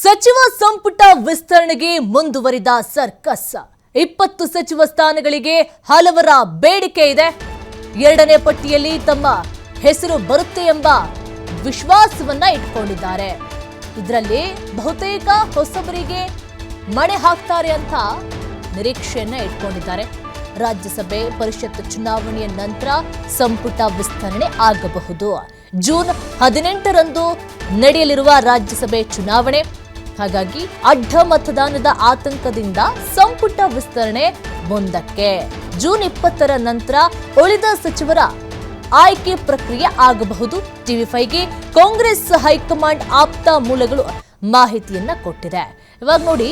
ಸಚಿವ ಸಂಪುಟ ವಿಸ್ತರಣೆಗೆ ಮುಂದುವರಿದ ಸರ್ಕಸ್ 20 ಸಚಿವ ಸ್ಥಾನಗಳಿಗೆ ಹಲವರ ಬೇಡಿಕೆ ಇದೆ. ಎರಡನೇ ಪಟ್ಟಿಯಲ್ಲಿ ತಮ್ಮ ಹೆಸರು ಬರುತ್ತೆ ಎಂಬ ವಿಶ್ವಾಸವನ್ನ ಇಟ್ಕೊಂಡಿದ್ದಾರೆ. ಇದರಲ್ಲಿ ಬಹುತೇಕ ಹೊಸಬರಿಗೆ ಮಣೆ ಹಾಕ್ತಾರೆ ಅಂತ ನಿರೀಕ್ಷೆಯನ್ನ ಇಟ್ಕೊಂಡಿದ್ದಾರೆ. ರಾಜ್ಯಸಭೆ ಪರಿಷತ್ ಚುನಾವಣೆಯ ನಂತರ ಸಂಪುಟ ವಿಸ್ತರಣೆ ಆಗಬಹುದು. ಜೂನ್ 18ರಂದು ನಡೆಯಲಿರುವ ರಾಜ್ಯಸಭೆ ಚುನಾವಣೆ, ಹಾಗಾಗಿ ಅಡ್ಡ ಮತದಾನದ ಆತಂಕದಿಂದ ಸಂಪುಟ ವಿಸ್ತರಣೆ ಮುಂದಕ್ಕೆ. ಜೂನ್ 20ರ ನಂತರ ಉಳಿದ ಸಚಿವರ ಆಯ್ಕೆ ಪ್ರಕ್ರಿಯೆ ಆಗಬಹುದು. ಟಿವಿ5ಗೆ ಕಾಂಗ್ರೆಸ್ ಹೈಕಮಾಂಡ್ ಆಪ್ತ ಮೂಲಗಳು ಮಾಹಿತಿಯನ್ನ ಕೊಟ್ಟಿದೆ. ಇವಾಗ ನೋಡಿ,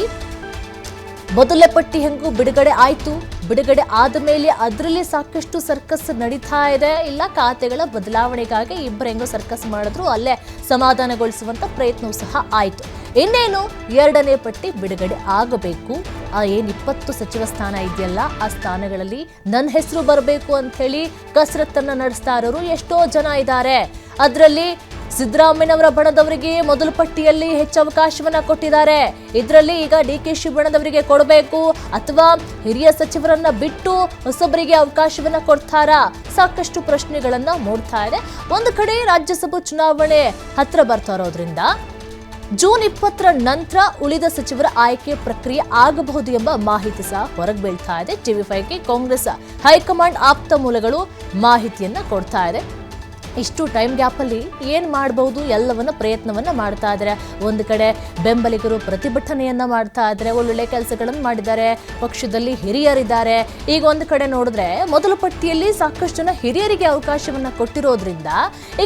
ಮೊದಲ ಪಟ್ಟಿ ಹೆಂಗೂ ಬಿಡುಗಡೆ ಆಯ್ತು. ಬಿಡುಗಡೆ ಆದ ಮೇಲೆ ಅದರಲ್ಲಿ ಸಾಕಷ್ಟು ಸರ್ಕಸ್ ನಡೀತಾ ಇದೆ. ಇಲ್ಲ, ಖಾತೆಗಳ ಬದಲಾವಣೆಗಾಗಿ ಇಬ್ಬರು ಹೆಂಗೋ ಸರ್ಕಸ್ ಮಾಡಿದ್ರು, ಅಲ್ಲೇ ಸಮಾಧಾನಗೊಳಿಸುವಂತ ಪ್ರಯತ್ನವೂ ಸಹ ಆಯ್ತು. ಇನ್ನೇನು ಎರಡನೇ ಪಟ್ಟಿ ಬಿಡುಗಡೆ ಆಗಬೇಕು. ಏನ್ 20 ಸಚಿವ ಸ್ಥಾನ ಇದೆಯಲ್ಲ, ಆ ಸ್ಥಾನಗಳಲ್ಲಿ ನನ್ನ ಹೆಸರು ಬರಬೇಕು ಅಂತ ಹೇಳಿ ಕಸರತ್ತನ್ನ ನಡೆಸ್ತಾ ಇರೋರು ಎಷ್ಟೋ ಜನ ಇದ್ದಾರೆ. ಅದರಲ್ಲಿ ಸಿದ್ದರಾಮಯ್ಯನವರ ಬಣದವರಿಗೆ ಮೊದಲ ಪಟ್ಟಿಯಲ್ಲಿ ಹೆಚ್ಚು ಅವಕಾಶವನ್ನ ಕೊಟ್ಟಿದ್ದಾರೆ. ಇದರಲ್ಲಿ ಈಗ ಡಿಕೆಶಿ ಬಣದವರಿಗೆ ಕೊಡಬೇಕು ಅಥವಾ ಹಿರಿಯ ಸಚಿವರನ್ನ ಬಿಟ್ಟು ಹೊಸಬರಿಗೆ ಅವಕಾಶವನ್ನ ಕೊಡ್ತಾರಾ? ಸಾಕಷ್ಟು ಪ್ರಶ್ನೆಗಳನ್ನ ಮೂಡ್ತಾ ಇದೆ. ಒಂದು ಕಡೆ ರಾಜ್ಯಸಭಾ ಚುನಾವಣೆ ಹತ್ರ ಬರ್ತಾ ಇರೋದ್ರಿಂದ ಜೂನ್ 20ರ ನಂತರ ಉಳಿದ ಸಚಿವರ ಆಯ್ಕೆ ಪ್ರಕ್ರಿಯೆ ಆಗಬಹುದು ಎಂಬ ಮಾಹಿತಿ ಸಹ ಹೊರಗೆ ಬೀಳ್ತಾ ಇದೆ. ಟಿವಿ5ಗೆ ಕಾಂಗ್ರೆಸ್ ಹೈಕಮಾಂಡ್ ಆಪ್ತ ಮೂಲಗಳು ಮಾಹಿತಿಯನ್ನ ಕೊಡ್ತಾ ಇದೆ. ಇಷ್ಟು ಟೈಮ್ ಗ್ಯಾಪಲ್ಲಿ ಏನು ಮಾಡಬಹುದು ಎಲ್ಲವನ್ನ ಪ್ರಯತ್ನವನ್ನ ಮಾಡ್ತಾ ಇದ್ದಾರೆ. ಒಂದು ಕಡೆ ಬೆಂಬಲಿಗರು ಪ್ರತಿಭಟನೆಯನ್ನ ಮಾಡ್ತಾ ಇದ್ದಾರೆ, ಒಳ್ಳೊಳ್ಳೆ ಕೆಲಸಗಳನ್ನು ಮಾಡಿದ್ದಾರೆ, ಪಕ್ಷದಲ್ಲಿ ಹಿರಿಯರಿದ್ದಾರೆ. ಈಗ ಒಂದು ಕಡೆ ನೋಡಿದ್ರೆ ಮೊದಲ ಪಟ್ಟಿಯಲ್ಲಿ ಸಾಕಷ್ಟು ಜನ ಹಿರಿಯರಿಗೆ ಅವಕಾಶವನ್ನ ಕೊಟ್ಟಿರೋದ್ರಿಂದ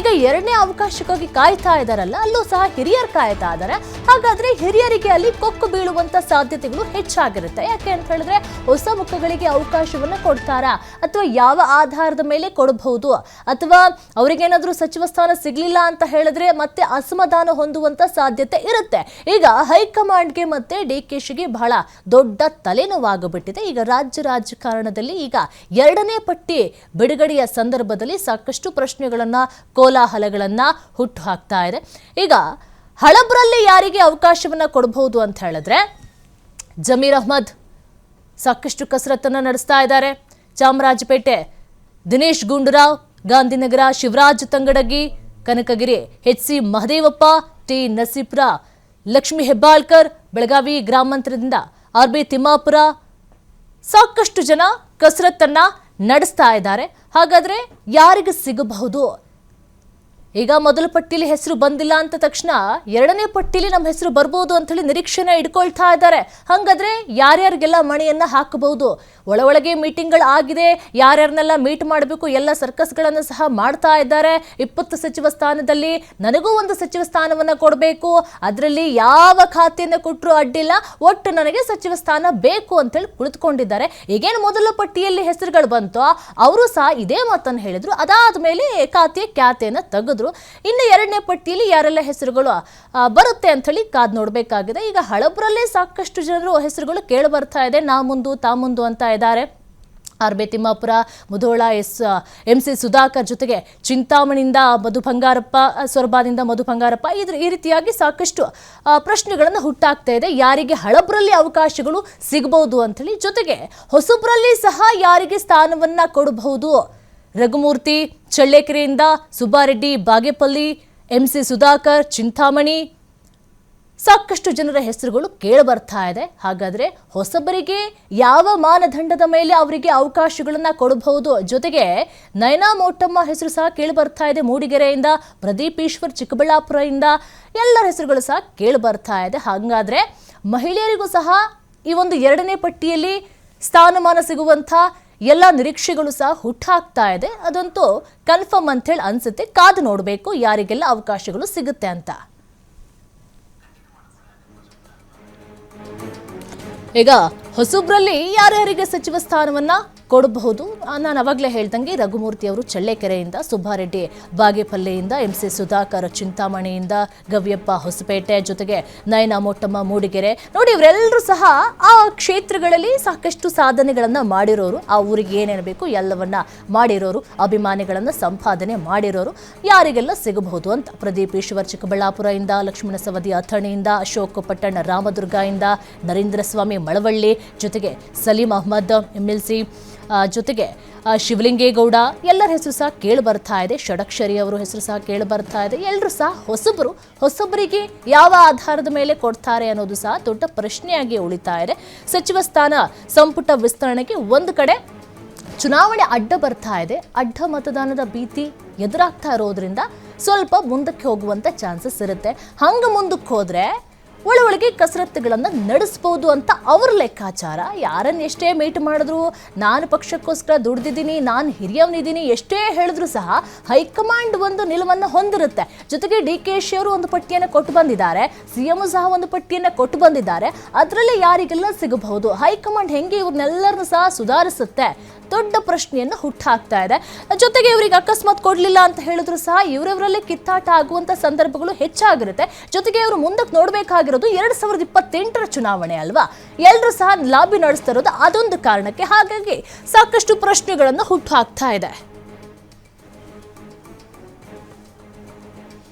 ಈಗ ಎರಡನೇ ಅವಕಾಶಕ್ಕಾಗಿ ಕಾಯ್ತಾ ಇದ್ದಾರಲ್ಲ, ಅಲ್ಲೂ ಸಹ ಹಿರಿಯರು ಕಾಯ್ತಾ ಇದ್ದಾರೆ. ಹಾಗಾದ್ರೆ ಹಿರಿಯರಿಗೆ ಅಲ್ಲಿ ಕೊಕ್ಕು ಬೀಳುವಂತ ಸಾಧ್ಯತೆಗಳು ಹೆಚ್ಚಾಗಿರುತ್ತೆ. ಯಾಕೆ ಅಂತ ಹೇಳಿದ್ರೆ ಹೊಸ ಮುಖಗಳಿಗೆ ಅವಕಾಶವನ್ನ ಕೊಡ್ತಾರಾ ಅಥವಾ ಯಾವ ಆಧಾರದ ಮೇಲೆ ಕೊಡಬಹುದು, ಅಥವಾ ಅವರಿಗೇನಾದ್ರೂ ಸಚಿವ ಸ್ಥಾನ ಸಿಗ್ಲಿಲ್ಲ ಅಂತ ಹೇಳಿದ್ರೆ ಮತ್ತೆ ಅಸಮಾಧಾನ ಹೊಂದುವಂತ ಸಾಧ್ಯತೆ ಇರುತ್ತೆ. ಈಗ ಹೈಕಮಾಂಡ್ಗೆ ಮತ್ತೆ ಡಿಕೆಶಿಗೆ ಬಹಳ ದೊಡ್ಡ ತಲೆನೋವಾಗ್ಬಿಟ್ಟಿದೆ. ಈಗ ರಾಜ್ಯ ರಾಜಕಾರಣದಲ್ಲಿ ಈಗ ಎರಡನೇ ಪಟ್ಟಿ ಬಿಡುಗಡೆಯ ಸಂದರ್ಭದಲ್ಲಿ ಸಾಕಷ್ಟು ಪ್ರಶ್ನೆಗಳನ್ನ, ಕೋಲಾಹಲಗಳನ್ನ ಹುಟ್ಟು ಹಾಕ್ತಾ ಇದೆ. ಈಗ ಹಳಬ್ರಲ್ಲಿ ಯಾರಿಗೆ ಅವಕಾಶವನ್ನ ಕೊಡಬಹುದು ಅಂತ ಹೇಳಿದ್ರೆ ಜಮೀರ್ ಅಹ್ಮದ್ ಸಾಕಷ್ಟು ಕಸರತ್ತನ್ನ ನಡೆಸ್ತಾ ಇದ್ದಾರೆ. ಚಾಮರಾಜಪೇಟೆ ದಿನೇಶ್ ಗುಂಡೂರಾವ್, ಗಾಂಧಿನಗರ ಶಿವರಾಜ್ ತಂಗಡಗಿ, ಕನಕಗಿರಿ HC ಮಹದೇವಪ್ಪ, ಟಿ ನಸೀಪುರ ಲಕ್ಷ್ಮೀ ಹೆಬ್ಬಾಳ್ಕರ್, ಬೆಳಗಾವಿ ಗ್ರಾಮಾಂತರದಿಂದ RB ತಿಮ್ಮಾಪುರ, ಸಾಕಷ್ಟು ಜನ ಕಸರತ್ತನ್ನ ನಡೆಸ್ತಾ ಇದ್ದಾರೆ. ಹಾಗಾದ್ರೆ ಯಾರಿಗೆ ಸಿಗಬಹುದು? ಈಗ ಮೊದಲ ಪಟ್ಟಿಲಿ ಹೆಸರು ಬಂದಿಲ್ಲ ಅಂತ ತಕ್ಷಣ ಎರಡನೇ ಪಟ್ಟಿಲಿ ನಮ್ಮ ಹೆಸರು ಬರ್ಬೋದು ಅಂತ ಹೇಳಿ ನಿರೀಕ್ಷೆನ ಇಟ್ಕೊಳ್ತಾ ಇದ್ದಾರೆ. ಹಾಗಾದ್ರೆ ಯಾರ್ಯಾರಿಗೆಲ್ಲ ಮಣೆಯನ್ನ ಹಾಕಬಹುದು? ಒಳಗೆ ಮೀಟಿಂಗ್ಗಳು ಆಗಿದೆ, ಯಾರ್ಯಾರನ್ನೆಲ್ಲ ಮೀಟ್ ಮಾಡಬೇಕು ಎಲ್ಲ ಸರ್ಕಸ್ಗಳನ್ನು ಸಹ ಮಾಡ್ತಾ ಇದ್ದಾರೆ. 20 ಸಚಿವ ಸ್ಥಾನದಲ್ಲಿ ನನಗೂ ಒಂದು ಸಚಿವ ಸ್ಥಾನವನ್ನ ಕೊಡಬೇಕು, ಅದರಲ್ಲಿ ಯಾವ ಖಾತೆಯನ್ನು ಕೊಟ್ಟರು ಅಡ್ಡಿಲ್ಲ, ಒಟ್ಟು ನನಗೆ ಸಚಿವ ಸ್ಥಾನ ಬೇಕು ಅಂತ ಹೇಳಿ ಕುಳಿತುಕೊಂಡಿದ್ದಾರೆ. ಈಗೇನು ಮೊದಲ ಪಟ್ಟಿಯಲ್ಲಿ ಹೆಸರುಗಳು ಬಂತೋ ಅವರು ಸಹ ಇದೇ ಮಾತನ್ನು ಹೇಳಿದ್ರು. ಅದಾದ ಮೇಲೆ ಖಾತೆಯನ್ನ ತೆಗೆದ್ರು. ಇನ್ನು ಎರಡನೇ ಪಟ್ಟಿಯಲ್ಲಿ ಯಾರೆಲ್ಲ ಹೆಸರುಗಳು ಬರುತ್ತೆ ಅಂತ ಹೇಳಿ ಕಾದ್ ನೋಡ್ಬೇಕಾಗಿದೆ. ಈಗ ಹಳಬ್ರಲ್ಲೇ ಸಾಕಷ್ಟು ಜನರು ಹೆಸರುಗಳು ಕೇಳಿ ಬರ್ತಾ ಇದೆ. ನಾ ಮುಂದು ತಾ ಮುಂದು ಅಂತ ಇದ್ದಾರೆ. RB ತಿಮ್ಮಾಪುರ, ಮುಧೋಳ MC ಸುಧಾಕರ್, ಜೊತೆಗೆ ಚಿಂತಾಮಣಿಯಿಂದ ಮಧು ಬಂಗಾರಪ್ಪ, ಸೊರಬಾದಿಂದ ಮಧು ಬಂಗಾರಪ್ಪ, ಈ ರೀತಿಯಾಗಿ ಸಾಕಷ್ಟು ಪ್ರಶ್ನೆಗಳನ್ನು ಹುಟ್ಟಾಗ್ತಾ ಇದೆ. ಯಾರಿಗೆ ಹಳಬ್ರಲ್ಲಿ ಅವಕಾಶಗಳು ಸಿಗಬಹುದು ಅಂತ ಹೇಳಿ, ಜೊತೆಗೆ ಹೊಸಬ್ರಲ್ಲಿ ಸಹ ಯಾರಿಗೆ ಸ್ಥಾನವನ್ನ ಕೊಡಬಹುದು? ರಘುಮೂರ್ತಿ ಚಳ್ಳಕೆರೆಯಿಂದ, ಸುಬ್ಬಾರೆಡ್ಡಿ ಬಾಗೇಪಲ್ಲಿ, MC ಸುಧಾಕರ್ ಚಿಂತಾಮಣಿ, ಸಾಕಷ್ಟು ಜನರ ಹೆಸರುಗಳು ಕೇಳಿಬರ್ತಾ ಇದೆ. ಹಾಗಾದ್ರೆ ಹೊಸಬರಿಗೆ ಯಾವ ಮಾನದಂಡದ ಮೇಲೆ ಅವರಿಗೆ ಅವಕಾಶಗಳನ್ನ ಕೊಡಬಹುದು? ಜೊತೆಗೆ ನಯನಾ ಮೋಟಮ್ಮ ಹೆಸರು ಸಹ ಕೇಳಿಬರ್ತಾ ಇದೆ. ಮೂಡಿಗೆರೆಯಿಂದ ಪ್ರದೀಪ್ ಈಶ್ವರ್ ಚಿಕ್ಕಬಳ್ಳಾಪುರದಿಂದ ಎಲ್ಲರ ಹೆಸರುಗಳು ಸಹ ಕೇಳಿಬರ್ತಾ ಇದೆ. ಹಾಗಾದ್ರೆ ಮಹಿಳೆಯರಿಗೂ ಸಹ ಈ ಒಂದು ಎರಡನೇ ಪಟ್ಟಿಯಲ್ಲಿ ಸ್ಥಾನಮಾನ ಸಿಗುವಂತ ಎಲ್ಲ ನಿರೀಕ್ಷೆಗಳು ಸಹ ಹುಟ್ಟಾಗ್ತಾ ಇದೆ. ಅದಂತೂ ಕನ್ಫರ್ಮ್ ಅಂತ ಹೇಳಿ ಅನ್ಸುತ್ತೆ. ಕಾದು ನೋಡಬೇಕು ಯಾರಿಗೆಲ್ಲ ಅವಕಾಶಗಳು ಸಿಗುತ್ತೆ ಅಂತ. ಈಗ ಹೊಸಬ್ರಲ್ಲಿ ಯಾರ್ಯಾರಿಗೆ ಸಚಿವ ಸ್ಥಾನವನ್ನ ಕೊಡಬಹುದು. ನಾನು ಅವಾಗಲೇ ಹೇಳ್ದಂಗೆ ರಘುಮೂರ್ತಿ ಅವರು ಚಳ್ಳಕೆರೆಯಿಂದ, ಸುಬ್ಬಾರೆಡ್ಡಿ ಬಾಗೇಪಲ್ಲಿಯಿಂದ, MC ಸುಧಾಕರ್ ಚಿಂತಾಮಣಿಯಿಂದ, ಗವಿಯಪ್ಪ ಹೊಸಪೇಟೆ, ಜೊತೆಗೆ ನಯನಾ ಮೋಟಮ್ಮ ಮೂಡಿಗೆರೆ. ನೋಡಿ, ಇವರೆಲ್ಲರೂ ಸಹ ಆ ಕ್ಷೇತ್ರಗಳಲ್ಲಿ ಸಾಕಷ್ಟು ಸಾಧನೆಗಳನ್ನ ಮಾಡಿರೋರು, ಆ ಊರಿಗೆ ಏನೇನು ಬೇಕು ಎಲ್ಲವನ್ನ ಮಾಡಿರೋರು, ಅಭಿಮಾನಿಗಳನ್ನ ಸಂಪಾದನೆ ಮಾಡಿರೋರು. ಯಾರಿಗೆಲ್ಲ ಸಿಗಬಹುದು ಅಂತ ಪ್ರದೀಪ್ ಈಶ್ವರ್ ಚಿಕ್ಕಬಳ್ಳಾಪುರದಿಂದ, ಲಕ್ಷ್ಮಣ ಸವದಿ ಅಥಣಿಯಿಂದ, ಅಶೋಕ್ ಪಟ್ಟಣ ರಾಮದುರ್ಗ ಇಂದ, ನರೇಂದ್ರ ಸ್ವಾಮಿ ಮಳವಳ್ಳಿ, ಜೊತೆಗೆ ಸಲೀಂ ಅಹ್ಮದ್ MLC, ಜೊತೆಗೆ ಶಿವಲಿಂಗೇಗೌಡ, ಎಲ್ಲರ ಹೆಸರು ಸಹ ಕೇಳಿ ಬರ್ತಾ ಇದೆ. ಷಡಕ್ಷರಿ ಅವರ ಹೆಸರು ಸಹ ಕೇಳಿ ಬರ್ತಾ ಇದೆ. ಎಲ್ಲರೂ ಸಹ ಹೊಸಬರಿಗೆ ಯಾವ ಆಧಾರದ ಮೇಲೆ ಕೊಡ್ತಾರೆ ಅನ್ನೋದು ಸಹ ದೊಡ್ಡ ಪ್ರಶ್ನೆಯಾಗಿ ಉಳಿತಾ ಇದೆ. ಸಚಿವ ಸ್ಥಾನ ಸಂಪುಟ ವಿಸ್ತರಣೆಗೆ ಒಂದು ಕಡೆ ಚುನಾವಣೆ ಅಡ್ಡ ಬರ್ತಾ ಇದೆ. ಅಡ್ಡ ಮತದಾನದ ಭೀತಿ ಎದುರಾಗ್ತಾ ಇರೋದ್ರಿಂದ ಸ್ವಲ್ಪ ಮುಂದಕ್ಕೆ ಹೋಗುವಂತ ಚಾನ್ಸಸ್ ಇರುತ್ತೆ. ಹಂಗ ಮುಂದಕ್ಕೆ ಹೋದ್ರೆ ಒಳಗೆ ಕಸರತ್ತುಗಳನ್ನು ನಡೆಸಬಹುದು ಅಂತ ಅವ್ರ ಲೆಕ್ಕಾಚಾರ. ಯಾರನ್ನ ಎಷ್ಟೇ ಮೀಟ್ ಮಾಡಿದ್ರು, ನಾನು ಪಕ್ಷಕ್ಕೋಸ್ಕರ ದುಡ್ದಿದ್ದೀನಿ, ನಾನು ಹಿರಿಯವನಿದ್ದೀನಿ ಎಷ್ಟೇ ಹೇಳಿದ್ರು ಸಹ ಹೈಕಮಾಂಡ್ ಒಂದು ನಿಲುವನ್ನು ಹೊಂದಿರುತ್ತೆ. ಜೊತೆಗೆ DKಶಿ ಅವರು ಒಂದು ಪಟ್ಟಿಯನ್ನು ಕೊಟ್ಟು ಬಂದಿದ್ದಾರೆ, CM ಸಹ ಒಂದು ಪಟ್ಟಿಯನ್ನು ಕೊಟ್ಟು ಬಂದಿದ್ದಾರೆ. ಅದರಲ್ಲಿ ಯಾರಿಗೆಲ್ಲ ಸಿಗಬಹುದು, ಹೈಕಮಾಂಡ್ ಹೆಂಗೆ ಇವ್ರನ್ನೆಲ್ಲರನ್ನು ಸಹ ಸುಧಾರಿಸುತ್ತೆ, ದೊಡ್ಡ ಪ್ರಶ್ನೆಯನ್ನು ಹುಟ್ಟಾಕ್ತಾ ಇದೆ. ಜೊತೆಗೆ ಇವರಿಗೆ ಅಕಸ್ಮಾತ್ ಕೊಡ್ಲಿಲ್ಲ ಅಂತ ಹೇಳಿದ್ರು ಸಹ ಇವರವರಲ್ಲೇ ಕಿತ್ತಾಟ ಆಗುವಂತ ಸಂದರ್ಭಗಳು ಹೆಚ್ಚಾಗಿರುತ್ತೆ. ಜೊತೆಗೆ ಇವರು ಮುಂದಕ್ಕೆ ನೋಡ್ಬೇಕಾಗಿರೋದು 2028ರ ಚುನಾವಣೆ ಅಲ್ವಾ, ಎಲ್ಲರೂ ಸಹ ಲಾಬಿ ನಡೆಸ್ತಾ ಇರೋದು ಅದೊಂದು ಕಾರಣಕ್ಕೆ. ಹಾಗಾಗಿ ಸಾಕಷ್ಟು ಪ್ರಶ್ನೆಗಳನ್ನು ಹುಟ್ಟಾಕ್ತಾ ಇದೆ.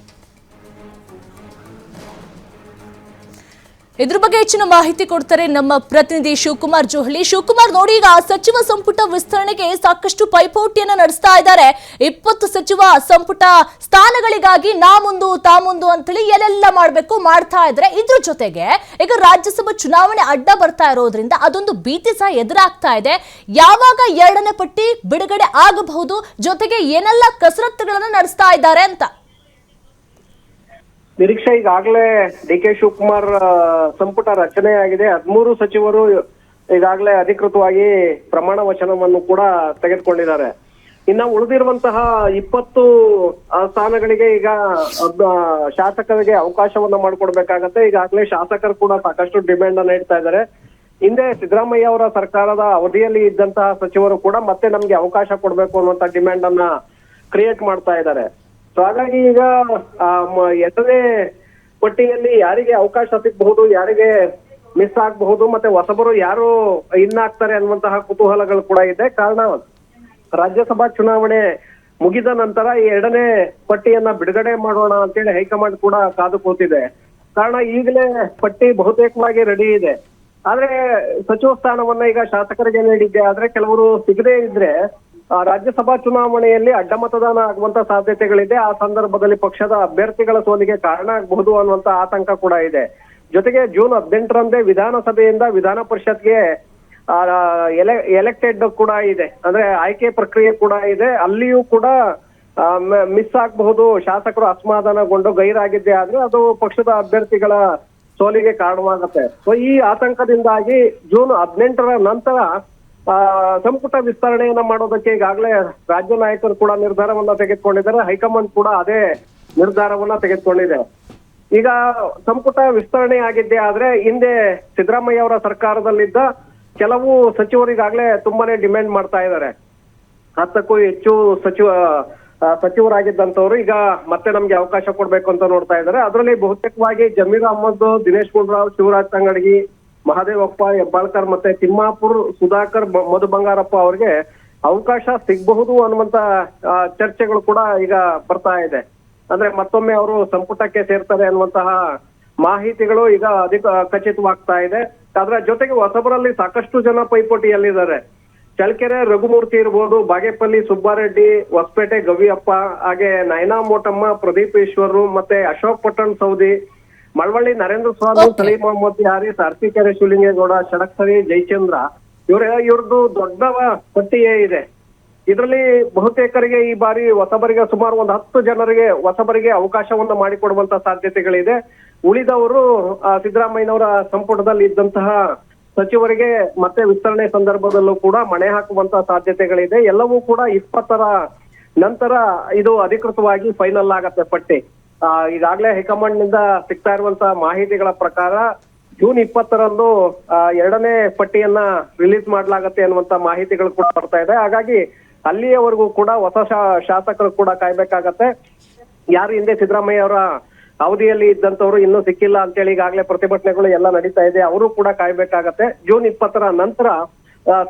ಇದ್ರ ಬಗ್ಗೆ ಹೆಚ್ಚಿನ ಮಾಹಿತಿ ಕೊಡ್ತಾರೆ ನಮ್ಮ ಪ್ರತಿನಿಧಿ ಶಿವಕುಮಾರ್ ಜೋಹಳಿ. ಶಿವಕುಮಾರ್, ನೋಡಿ, ಈಗ ಸಚಿವ ಸಂಪುಟ ವಿಸ್ತರಣೆಗೆ ಸಾಕಷ್ಟು ಪೈಪೋಟಿಯನ್ನ ನಡೆಸ್ತಾ ಇದ್ದಾರೆ. 20 ಸಚಿವ ಸಂಪುಟ ಸ್ಥಾನಗಳಿಗಾಗಿ ತಾ ಮುಂದು ಅಂತೇಳಿ ಎಲ್ಲೆಲ್ಲ ಮಾಡ್ಬೇಕು ಮಾಡ್ತಾ ಇದ್ರೆ. ಇದ್ರ ಜೊತೆಗೆ ಈಗ ರಾಜ್ಯಸಭಾ ಚುನಾವಣೆ ಅಡ್ಡ ಬರ್ತಾ ಇರೋದ್ರಿಂದ ಅದೊಂದು ಭೀತಿ ಸಹ ಎದುರಾಗ್ತಾ ಇದೆ. ಯಾವಾಗ 2ನೇ ಪಟ್ಟಿ ಬಿಡುಗಡೆ ಆಗಬಹುದು, ಜೊತೆಗೆ ಏನೆಲ್ಲ ಕಸರತ್ತುಗಳನ್ನ ನಡೆಸ್ತಾ ಇದ್ದಾರೆ ಅಂತ ನಿರೀಕ್ಷೆ. ಈಗಾಗಲೇ DK ಶಿವಕುಮಾರ್ ಸಂಪುಟ ರಚನೆ ಆಗಿದೆ. 13 ಸಚಿವರು ಈಗಾಗಲೇ ಅಧಿಕೃತವಾಗಿ ಪ್ರಮಾಣ ವಚನವನ್ನು ಕೂಡ ತೆಗೆದುಕೊಂಡಿದ್ದಾರೆ. ಇನ್ನು ಉಳಿದಿರುವಂತಹ 20 ಸ್ಥಾನಗಳಿಗೆ ಈಗ ಶಾಸಕರಿಗೆ ಅವಕಾಶವನ್ನ ಮಾಡಿಕೊಡ್ಬೇಕಾಗತ್ತೆ. ಈಗಾಗಲೇ ಶಾಸಕರು ಕೂಡ ಸಾಕಷ್ಟು ಡಿಮ್ಯಾಂಡ್ ಅನ್ನ ಇಡ್ತಾ ಇದ್ದಾರೆ. ಹಿಂದೆ ಸಿದ್ದರಾಮಯ್ಯ ಅವರ ಸರ್ಕಾರದ ಅವಧಿಯಲ್ಲಿ ಇದ್ದಂತಹ ಸಚಿವರು ಕೂಡ ಮತ್ತೆ ನಮ್ಗೆ ಅವಕಾಶ ಕೊಡ್ಬೇಕು ಅನ್ನುವಂತ ಡಿಮ್ಯಾಂಡ್ ಅನ್ನ ಕ್ರಿಯೇಟ್ ಮಾಡ್ತಾ ಇದ್ದಾರೆ. ಸೊ ಹಾಗಾಗಿ ಈಗ 8ನೇ ಪಟ್ಟಿಯಲ್ಲಿ ಯಾರಿಗೆ ಅವಕಾಶ ಸಿಗಬಹುದು, ಯಾರಿಗೆ ಮಿಸ್ ಆಗಬಹುದು, ಮತ್ತೆ ಹೊಸಬರು ಯಾರು ಇನ್ನಾಗ್ತಾರೆ ಅನ್ನುವಂತಹ ಕುತೂಹಲಗಳು ಕೂಡ ಇದೆ. ಕಾರಣ ರಾಜ್ಯಸಭಾ ಚುನಾವಣೆ ಮುಗಿದ ನಂತರ 2ನೇ ಪಟ್ಟಿಯನ್ನ ಬಿಡುಗಡೆ ಮಾಡೋಣ ಅಂತೇಳಿ ಹೈಕಮಾಂಡ್ ಕೂಡ ಕಾದು ಕೂತಿದೆ. ಕಾರಣ ಈಗಲೇ ಪಟ್ಟಿ ಬಹುತೇಕವಾಗಿ ರೆಡಿ ಇದೆ. ಆದ್ರೆ ಸಚಿವ ಸ್ಥಾನವನ್ನ ಈಗ ಶಾಸಕರಿಗೆ ನೀಡಿದ್ದೆ ಆದ್ರೆ ಕೆಲವರು ಸಿಗದೇ ಇದ್ರೆ ರಾಜ್ಯಸಭಾ ಚುನಾವಣೆಯಲ್ಲಿ ಅಡ್ಡ ಮತದಾನ ಆಗುವಂತ ಸಾಧ್ಯತೆಗಳಿದೆ. ಆ ಸಂದರ್ಭದಲ್ಲಿ ಪಕ್ಷದ ಅಭ್ಯರ್ಥಿಗಳ ಸೋಲಿಗೆ ಕಾರಣ ಆಗಬಹುದು ಅನ್ನುವಂತ ಆತಂಕ ಕೂಡ ಇದೆ. ಜೊತೆಗೆ ಜೂನ್ 18ರಂದೇ ವಿಧಾನಸಭೆಯಿಂದ ವಿಧಾನ ಪರಿಷತ್ಗೆ ಎಲೆಕ್ಟೆಡ್ ಕೂಡ ಇದೆ, ಅಂದ್ರೆ ಆಯ್ಕೆ ಪ್ರಕ್ರಿಯೆ ಕೂಡ ಇದೆ. ಅಲ್ಲಿಯೂ ಕೂಡ ಮಿಸ್ ಆಗಬಹುದು, ಶಾಸಕರು ಅಸಮಾಧಾನಗೊಂಡು ಗೈರಾಗಿದ್ದೆ ಆದ್ರೆ ಅದು ಪಕ್ಷದ ಅಭ್ಯರ್ಥಿಗಳ ಸೋಲಿಗೆ ಕಾರಣವಾಗುತ್ತೆ. ಸೊ ಈ ಆತಂಕದಿಂದಾಗಿ ಜೂನ್ 18ರ ನಂತರ ಸಂಪುಟ ವಿಸ್ತರಣೆಯನ್ನ ಮಾಡೋದಕ್ಕೆ ಈಗಾಗಲೇ ರಾಜ್ಯ ನಾಯಕರು ಕೂಡ ನಿರ್ಧಾರವನ್ನ ತೆಗೆದುಕೊಂಡಿದ್ದಾರೆ. ಹೈಕಮಾಂಡ್ ಕೂಡ ಅದೇ ನಿರ್ಧಾರವನ್ನ ತೆಗೆದುಕೊಂಡಿದೆ. ಈಗ ಸಂಪುಟ ವಿಸ್ತರಣೆ ಆಗಿದ್ದೆ ಆದ್ರೆ ಹಿಂದೆ ಸಿದ್ದರಾಮಯ್ಯ ಅವರ ಸರ್ಕಾರದಲ್ಲಿದ್ದ ಕೆಲವು ಸಚಿವರು ಈಗಾಗಲೇ ತುಂಬಾನೇ ಡಿಮ್ಯಾಂಡ್ ಮಾಡ್ತಾ ಇದ್ದಾರೆ. 10ಕ್ಕೂ ಹೆಚ್ಚು ಸಚಿವರಾಗಿದ್ದಂತವ್ರು ಈಗ ಮತ್ತೆ ನಮ್ಗೆ ಅವಕಾಶ ಕೊಡ್ಬೇಕು ಅಂತ ನೋಡ್ತಾ ಇದ್ದಾರೆ. ಅದರಲ್ಲಿ ಬಹುತೇಕವಾಗಿ ಜಮೀರ್ ಅಹಮದ್, ದಿನೇಶ್ ಗುಂಡೂರಾವ್, ಶಿವರಾಜ್ ತಂಗಡಗಿ, ಮಹದೇವಪ್ಪ ಹೆಬ್ಬಾಳ್ಕರ್ ಮತ್ತೆ ತಿಮ್ಮಾಪುರ್ ಸುಧಾಕರ್, ಮಧು ಬಂಗಾರಪ್ಪ ಅವರಿಗೆ ಅವಕಾಶ ಸಿಗಬಹುದು ಅನ್ನುವಂತ ಚರ್ಚೆಗಳು ಕೂಡ ಈಗ ಬರ್ತಾ ಇದೆ. ಅಂದ್ರೆ ಮತ್ತೊಮ್ಮೆ ಅವರು ಸಂಪುಟಕ್ಕೆ ಸೇರ್ತಾರೆ ಅನ್ನುವಂತಹ ಮಾಹಿತಿಗಳು ಈಗ ಖಚಿತವಾಗ್ತಾ ಇದೆ. ಅದರ ಜೊತೆಗೆ ಹೊಸಬರಲ್ಲಿ ಸಾಕಷ್ಟು ಜನ ಪೈಪೋಟಿಯಲ್ಲಿದ್ದಾರೆ. ಚಳ್ಳಕೆರೆ ರಘುಮೂರ್ತಿ ಇರ್ಬೋದು, ಬಾಗೇಪಲ್ಲಿ ಸುಬ್ಬಾರೆಡ್ಡಿ, ಹೊಸಪೇಟೆ ಗವಿಯಪ್ಪ, ಹಾಗೆ ನಯನಾ ಮೋಟಮ್ಮ, ಪ್ರದೀಪ್ ಈಶ್ವರ್ ಮತ್ತೆ ಅಶೋಕ್ ಪಟ್ಟಣ್ ಸೌದಿ, ಮಳವಳ್ಳಿ ನರೇಂದ್ರ ಸ್ವಾಮಿ, ಸಲೀಂ ಅಹ್ಮದ್ ಹಾರಿಸ್, ಅರಸೀಕೆರೆ ಶಿವಲಿಂಗೇಗೌಡ, ಷಡಕ್ಷರಿ ಜಯಚಂದ್ರ, ಇವ್ರದ್ದು ದೊಡ್ಡ ಪಟ್ಟಿಯೇ ಇದೆ. ಇದರಲ್ಲಿ ಬಹುತೇಕರಿಗೆ ಈ ಬಾರಿ ಹೊಸಬರಿಗೆ ಸುಮಾರು ಒಂದು 10 ಜನರಿಗೆ ಹೊಸಬರಿಗೆ ಅವಕಾಶವನ್ನು ಮಾಡಿಕೊಡುವಂತ ಸಾಧ್ಯತೆಗಳಿದೆ. ಉಳಿದವರು ಸಿದ್ದರಾಮಯ್ಯನವರ ಸಂಪುಟದಲ್ಲಿ ಇದ್ದಂತಹ ಸಚಿವರಿಗೆ ಮತ್ತೆ ವಿಸ್ತರಣೆ ಸಂದರ್ಭದಲ್ಲೂ ಕೂಡ ಮಣೆ ಹಾಕುವಂತ ಸಾಧ್ಯತೆಗಳಿದೆ. ಎಲ್ಲವೂ ಕೂಡ 20ರ ನಂತರ ಇದು ಅಧಿಕೃತವಾಗಿ ಫೈನಲ್ ಆಗತ್ತೆ ಪಟ್ಟಿ. ಈಗಾಗಲೇ ಹೈಕಮಾಂಡ್ ನಿಂದ ಸಿಗ್ತಾ ಇರುವಂತಹ ಮಾಹಿತಿಗಳ ಪ್ರಕಾರ ಜೂನ್ 20ರಂದು ಎರಡನೇ ಪಟ್ಟಿಯನ್ನ ರಿಲೀಸ್ ಮಾಡಲಾಗತ್ತೆ ಅನ್ನುವಂತ ಮಾಹಿತಿಗಳು ಕೂಡ ಬರ್ತಾ ಇದೆ. ಹಾಗಾಗಿ ಅಲ್ಲಿಯವರೆಗೂ ಕೂಡ ಹೊಸ ಶಾಸಕರು ಕೂಡ ಕಾಯ್ಬೇಕಾಗತ್ತೆ. ಯಾರು ಹಿಂದೆ ಸಿದ್ದರಾಮಯ್ಯ ಅವರ ಅವಧಿಯಲ್ಲಿ ಇದ್ದಂತವ್ರು ಇನ್ನೂ ಸಿಕ್ಕಿಲ್ಲ ಅಂತೇಳಿ ಈಗಾಗಲೇ ಪ್ರತಿಭಟನೆಗಳು ಎಲ್ಲ ನಡೀತಾ ಇದೆ, ಅವರು ಕೂಡ ಕಾಯ್ಬೇಕಾಗತ್ತೆ. ಜೂನ್ 20ರ ನಂತರ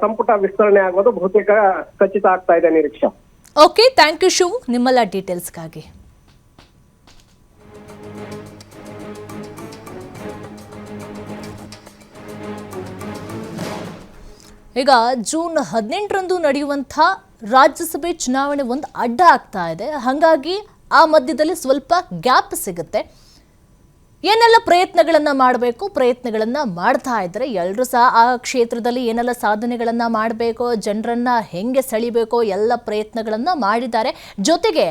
ಸಂಪುಟ ವಿಸ್ತರಣೆ ಆಗೋದು ಬಹುತೇಕ ಖಚಿತ ಆಗ್ತಾ ಇದೆ ನಿರೀಕ್ಷಾ. ಓಕೆ, ಥ್ಯಾಂಕ್ ಯು ಶಿವ್ ನಿಮ್ಮೆಲ್ಲ ಡೀಟೇಲ್ಸ್ಗಾಗಿ. ಈಗ ಜೂನ್ 18ರಂದು ನಡೆಯುವಂಥ ರಾಜ್ಯಸಭೆ ಚುನಾವಣೆ ಒಂದು ಅಡ್ಡ ಆಗ್ತಾ ಇದೆ. ಹಾಗಾಗಿ ಆ ಮಧ್ಯದಲ್ಲಿ ಸ್ವಲ್ಪ ಗ್ಯಾಪ್ ಸಿಗುತ್ತೆ. ಏನೆಲ್ಲ ಪ್ರಯತ್ನಗಳನ್ನು ಮಾಡ್ತಾ ಇದ್ದಾರೆ ಎಲ್ಲರೂ ಸಹ. ಆ ಕ್ಷೇತ್ರದಲ್ಲಿ ಏನೆಲ್ಲ ಸಾಧನೆಗಳನ್ನು ಮಾಡಬೇಕೋ, ಜನರನ್ನು ಹೆಂಗೆ ಸೆಳಿಬೇಕೋ ಎಲ್ಲ ಪ್ರಯತ್ನಗಳನ್ನು ಮಾಡಿದ್ದಾರೆ. ಜೊತೆಗೆ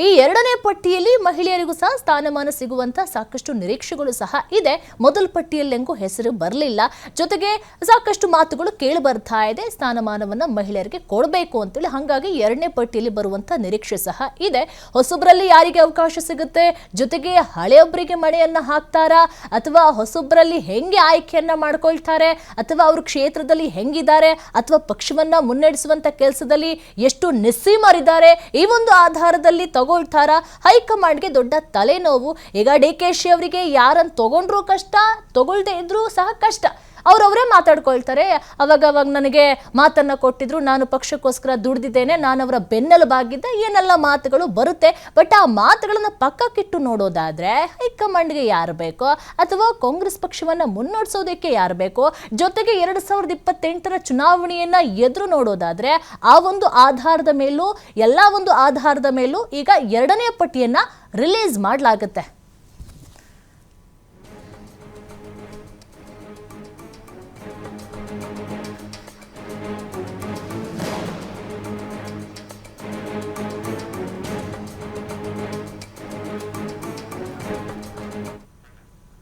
ಈ ಎರಡನೇ ಪಟ್ಟಿಯಲ್ಲಿ ಮಹಿಳೆಯರಿಗೂ ಸಹ ಸ್ಥಾನಮಾನ ಸಿಗುವಂಥ ಸಾಕಷ್ಟು ನಿರೀಕ್ಷೆಗಳು ಸಹ ಇದೆ. ಮೊದಲ ಪಟ್ಟಿಯಲ್ಲಿ ಹೆಂಗೂ ಹೆಸರು ಬರಲಿಲ್ಲ. ಜೊತೆಗೆ ಸಾಕಷ್ಟು ಮಾತುಗಳು ಕೇಳಿ ಬರ್ತಾ ಇದೆ, ಸ್ಥಾನಮಾನವನ್ನು ಮಹಿಳೆಯರಿಗೆ ಕೊಡಬೇಕು ಅಂತೇಳಿ. ಹಾಗಾಗಿ ಎರಡನೇ ಪಟ್ಟಿಯಲ್ಲಿ ಬರುವಂಥ ನಿರೀಕ್ಷೆ ಸಹ ಇದೆ. ಹೊಸಬ್ರಲ್ಲಿ ಯಾರಿಗೆ ಅವಕಾಶ ಸಿಗುತ್ತೆ, ಜೊತೆಗೆ ಹಳೆಯೊಬ್ಬರಿಗೆ ಮಣೆಯನ್ನು ಹಾಕ್ತಾರಾ, ಅಥವಾ ಹೊಸೊಬ್ಬರಲ್ಲಿ ಹೆಂಗೆ ಆಯ್ಕೆಯನ್ನ ಮಾಡ್ಕೊಳ್ತಾರೆ, ಅಥವಾ ಅವರು ಕ್ಷೇತ್ರದಲ್ಲಿ ಹೆಂಗಿದ್ದಾರೆ, ಅಥವಾ ಪಕ್ಷವನ್ನ ಮುನ್ನಡೆಸುವಂತ ಕೆಲಸದಲ್ಲಿ ಎಷ್ಟು ನಿಸ್ಸೀಮರಿದ್ದಾರೆ, ಈ ಒಂದು ಆಧಾರದಲ್ಲಿ ತಗೊಳ್ತಾರಾ. ಹೈಕಮಾಂಡ್ಗೆ ದೊಡ್ಡ ತಲೆನೋವು. ಈಗ DKಶಿ ಅವರಿಗೆ ಯಾರನ್ನು ತಗೊಂಡ್ರೂ ಕಷ್ಟ, ತಗೊಳ್ದೇ ಇದ್ರೂ ಸಹ ಕಷ್ಟ. ಅವರವರೇ ಮಾತಾಡ್ಕೊಳ್ತಾರೆ. ಅವಾಗ ನನಗೆ ಮಾತನ್ನ ಕೊಟ್ಟಿದ್ರು, ನಾನು ಪಕ್ಷಕ್ಕೋಸ್ಕರ ದುಡಿದಿದ್ದೇನೆ, ನಾನು ಅವರ ಬೆನ್ನೆಲುಬಾಗಿದ್ದೆ, ಏನೆಲ್ಲ ಮಾತುಗಳು ಬರುತ್ತೆ. ಬಟ್ ಆ ಮಾತುಗಳನ್ನ ಪಕ್ಕಕ್ಕಿಟ್ಟು ನೋಡೋದಾದ್ರೆ ಹೈಕಮಾಂಡ್ಗೆ ಯಾರು ಬೇಕೋ, ಅಥವಾ ಕಾಂಗ್ರೆಸ್ ಪಕ್ಷವನ್ನ ಮುನ್ನಡೆಸೋದಕ್ಕೆ ಯಾರು ಬೇಕೋ, ಜೊತೆಗೆ 2028ರ ಚುನಾವಣೆಯನ್ನ ಎದುರು ನೋಡೋದಾದ್ರೆ ಆ ಒಂದು ಆಧಾರದ ಮೇಲೂ, ಎಲ್ಲ ಒಂದು ಆಧಾರದ ಮೇಲೂ ಈಗ ಎರಡನೇ ಪಟ್ಟಿಯನ್ನ ರಿಲೀಸ್ ಮಾಡಲಾಗುತ್ತೆ.